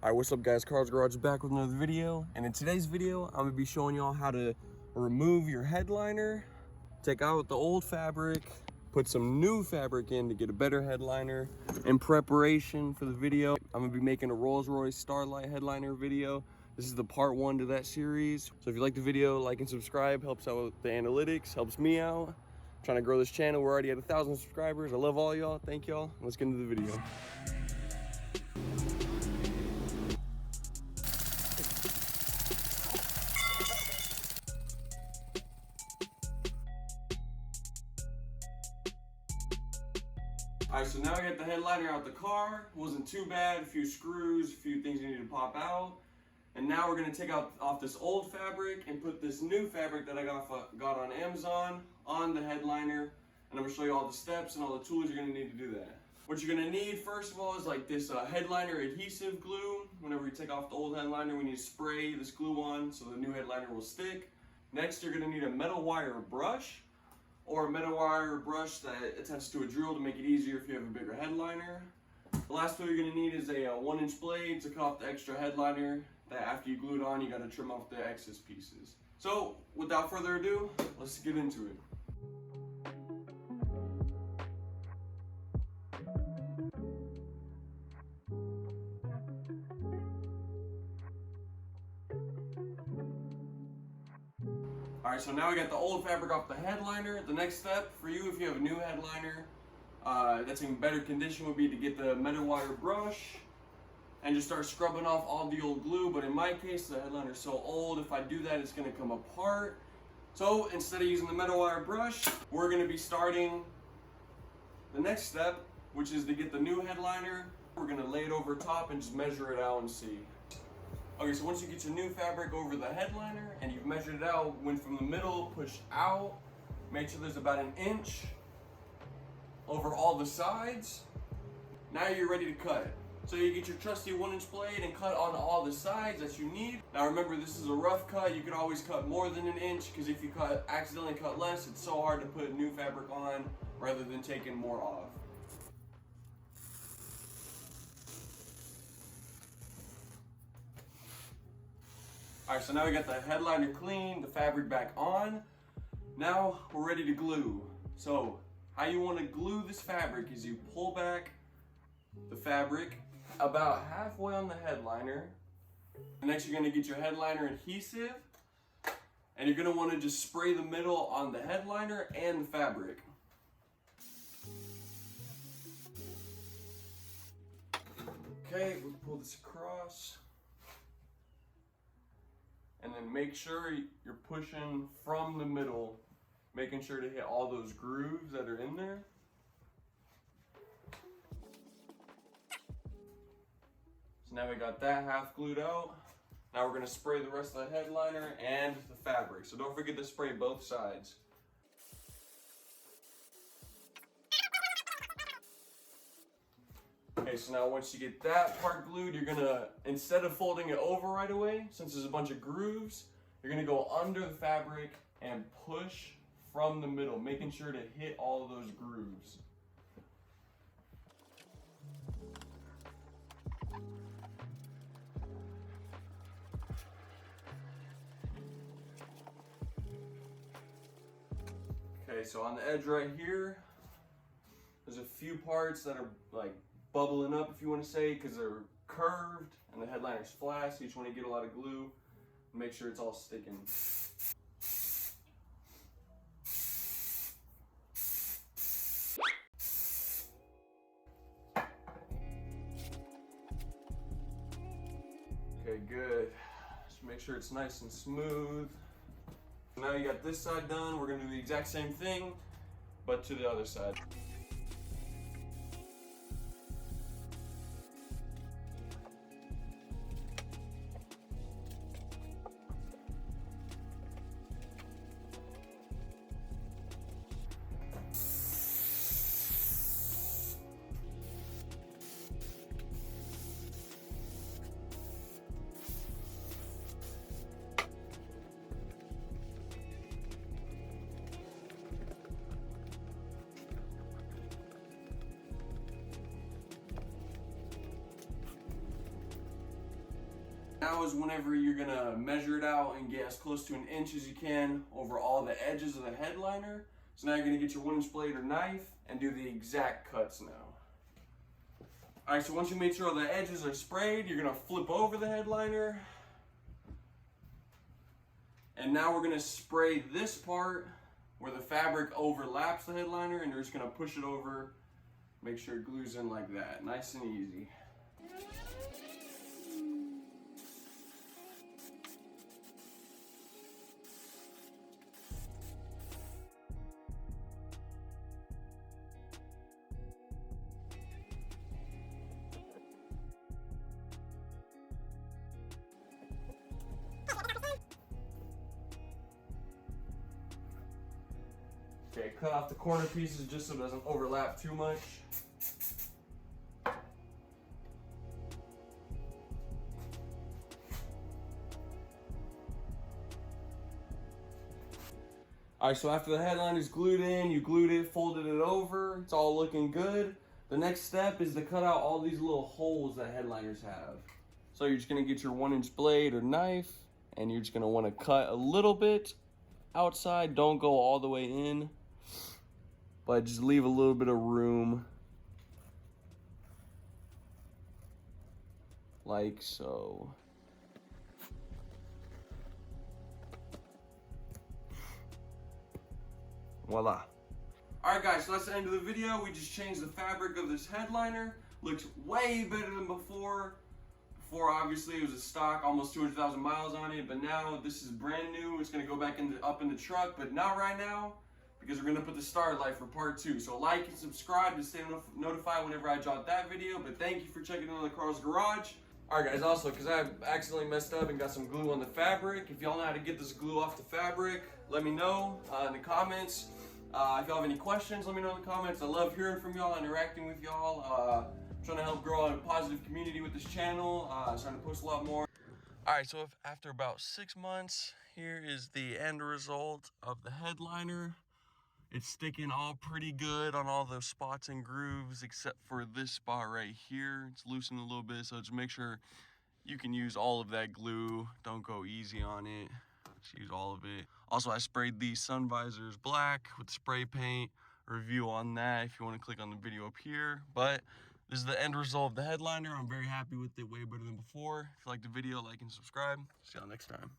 Alright, what's up guys? Carl's Garage is back with another video, and in today's video I'm going to be showing y'all how to remove your headliner, take out the old fabric, put some new fabric in to get a better headliner. In preparation for the video, I'm going to be making a Rolls-Royce Starlight headliner video. This is the part 1 to that series. So if you like the video, like and subscribe, helps out with the analytics, helps me out. I'm trying to grow this channel. We're already at 1,000 subscribers. I love all y'all. Thank y'all. Let's get into the video. All right, so now I got the headliner out the car. It wasn't too bad, a few screws, a few things you need to pop out. And now we're gonna take off this old fabric and put this new fabric that I got on Amazon on the headliner. And I'm gonna show you all the steps and all the tools you're gonna need to do that. What you're gonna need, first of all, is like this headliner adhesive glue. Whenever you take off the old headliner, we need to spray this glue on so the new headliner will stick. Next, you're gonna need a metal wire brush, or a metal wire brush that attaches to a drill to make it easier if you have a bigger headliner. The last tool you're going to need is a 1-inch blade to cut off the extra headliner that after you glue it on, you got to trim off the excess pieces. So without further ado, let's get into it. Alright, so now we got the old fabric off the headliner. The next step for you, if you have a new headliner that's in better condition, would be to get the metal wire brush and just start scrubbing off all the old glue. But in my case, the headliner is so old, if I do that, it's going to come apart. So instead of using the metal wire brush, we're going to be starting the next step, which is to get the new headliner. We're going to lay it over top and just measure it out and see. Okay, so once you get your new fabric over the headliner and you've measured it out, went from the middle, push out, make sure there's about 1 inch over all the sides. Now you're ready to cut. So you get your trusty 1-inch blade and cut on all the sides that you need. Now remember, this is a rough cut. You can always cut more than 1 inch, because if you accidentally cut less, it's so hard to put new fabric on rather than taking more off. Alright, so now we got the headliner clean, the fabric back on. Now we're ready to glue. So how you want to glue this fabric is you pull back the fabric about halfway on the headliner. Next you're going to get your headliner adhesive, and you're going to want to just spray the middle on the headliner and the fabric. Okay, we'll pull this across. And then make sure you're pushing from the middle, making sure to hit all those grooves that are in there. So now we got that half glued out. Now we're going to spray the rest of the headliner and the fabric. So don't forget to spray both sides. Okay, so now once you get that part glued, you're gonna, instead of folding it over right away, since there's a bunch of grooves, you're gonna go under the fabric and push from the middle, making sure to hit all of those grooves. Okay, so on the edge right here, there's a few parts that are like bubbling up, if you want to say, because they're curved and the headliner's flat, so you just want to get a lot of glue and make sure it's all sticking. Okay, good. Just make sure it's nice and smooth. Now you got this side done, we're going to do the exact same thing, but to the other side. now is whenever you're gonna measure it out and get as close to 1 inch as you can over all the edges of the headliner. So now you're gonna get your 1-inch blade or knife and do the exact cuts now. All right, so once you make sure all the edges are sprayed, you're gonna flip over the headliner. And now we're gonna spray this part where the fabric overlaps the headliner, and you're just gonna push it over, make sure it glues in like that, nice and easy. Okay, cut off the corner pieces just so it doesn't overlap too much. All right, so after the headline is glued in, you glued it, folded it over, it's all looking good. The next step is to cut out all these little holes that headliners have. So you're just gonna get your 1-inch blade or knife, and you're just gonna wanna cut a little bit outside, don't go all the way in, but just leave a little bit of room, like so. Voila. All right guys, so that's the end of the video. We just changed the fabric of this headliner. Looks way better than before. Before obviously it was a stock, almost 200,000 miles on it, but now this is brand new. It's gonna go back up in the truck, but not right now, because we're gonna put the start light for part 2. So like and subscribe to stay notified whenever I drop that video, but thank you for checking out the Carl's Garage. All right guys, also, because I accidentally messed up and got some glue on the fabric, if y'all know how to get this glue off the fabric, let me know in the comments. If y'all have any questions, let me know in the comments. I love hearing from y'all, interacting with y'all. Trying to help grow a positive community with this channel. Starting to post a lot more. All right, so after about 6 months, here is the end result of the headliner. It's sticking all pretty good on all those spots and grooves, except for this spot right here. It's loosened a little bit, so just make sure you can use all of that glue. Don't go easy on it. Just use all of it. Also, I sprayed these sun visors black with spray paint. Review on that if you want to click on the video up here. But this is the end result of the headliner. I'm very happy with it, way better than before. If you liked the video, like and subscribe. See y'all next time.